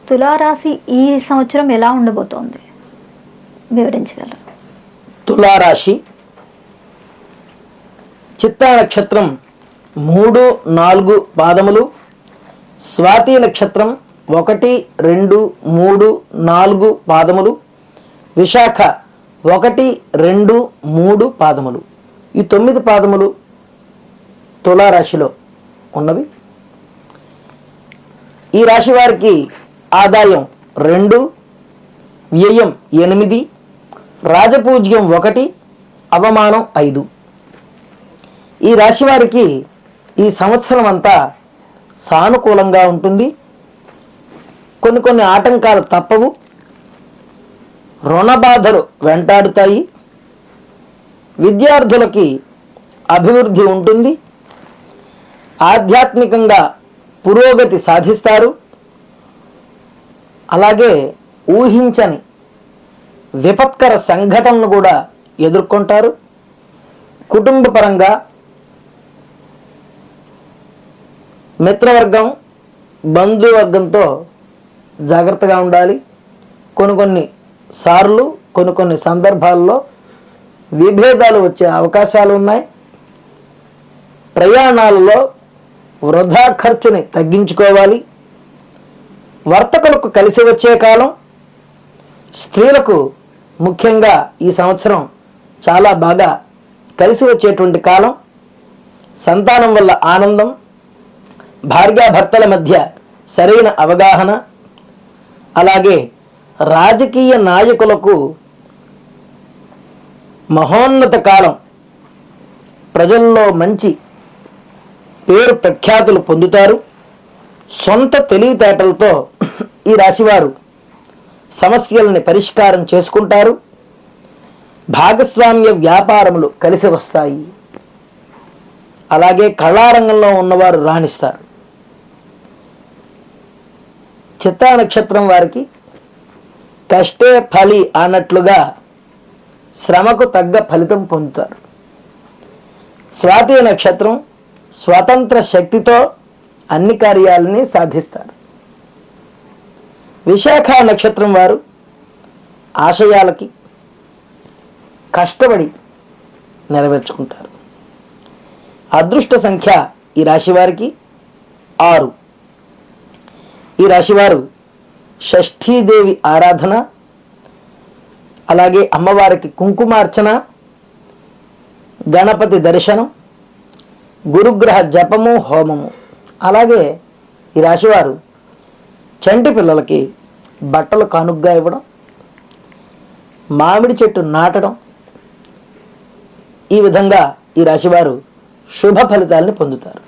తులారాశి ఈ సంవత్సరం ఎలా ఉండబోతోంది వివరించగలరు? తులారాశి చిత్తా నక్షత్రం 3, 4 పాదములు, స్వాతి నక్షత్రం 1, 2, 3, 4 పాదములు, విశాఖ 1, 2, 3 పాదములు. ఈ 9 పాదములు తులారాశిలో ఉన్నవి. ఈ రాశి వారికి ఆదాయం 2, వ్యయం 8, రాజపూజ్యం 1, అవమానం 5. ఈ రాశి వారికి ఈ సంవత్సరం అంతా సానుకూలంగా ఉంటుంది. కొన్ని ఆటంకాలు తప్పవు. రుణ బాధలు వెంటాడుతాయి. విద్యార్థులకి అభివృద్ధి ఉంటుంది. ఆధ్యాత్మికంగా పురోగతి సాధిస్తారు. అలాగే ఊహించని విపత్కర సంఘటనలు కూడా ఎదుర్కొంటారు. కుటుంబపరంగా మిత్రవర్గం, బంధువర్గంతో జాగ్రత్తగా ఉండాలి. కొన్ని సార్లు కొన్ని సందర్భాల్లో విభేదాలు వచ్చే అవకాశాలు ఉన్నాయి. ప్రయాణాలలో వృధా ఖర్చుని తగ్గించుకోవాలి. వర్తకులకు కలిసి వచ్చే కాలం. స్త్రీలకు ముఖ్యంగా ఈ సంవత్సరం చాలా బాగా కలిసి వచ్చేటువంటి కాలం. సంతానం వల్ల ఆనందం, భార్యాభర్తల మధ్య సరైన అవగాహన, అలాగే రాజకీయ నాయకులకు మహోన్నత కాలం. ప్రజల్లో మంచి పేరు ప్రఖ్యాతులు పొందుతారు. సొంత తెలివితేటలతో ఈ రాశివారు సమస్యల్ని పరిష్కారం చేసుకుంటారు. భాగస్వామ్య వ్యాపారములు కలిసి వస్తాయి. అలాగే కళారంగంలో ఉన్నవారు రాణిస్తారు. చిత్తా నక్షత్రం వారికి కష్టే ఫలి అన్నట్లుగా శ్రమకు తగ్గ ఫలితం పొందుతారు. స్వాతి నక్షత్రం స్వతంత్ర శక్తితో అన్ని కార్యాలని సాధిస్తారు. విశాఖ నక్షత్రం వారు ఆశయాలకి కష్టపడి నెరవేర్చుకుంటారు. అదృష్ట సంఖ్య ఈ రాశివారికి 6. ఈ రాశివారు షష్ఠీదేవి ఆరాధన, అలాగే అమ్మవారికి కుంకుమార్చన, గణపతి దర్శనం, గురుగ్రహ జపము, హోమము, అలాగే ఈ రాశివారు చంటి పిల్లలకి బట్టలు కానుగ్గా ఇవ్వడం, మామిడి చెట్టు నాటడం, ఈ విధంగా ఈ రాశివారు శుభ ఫలితాలను పొందుతారు.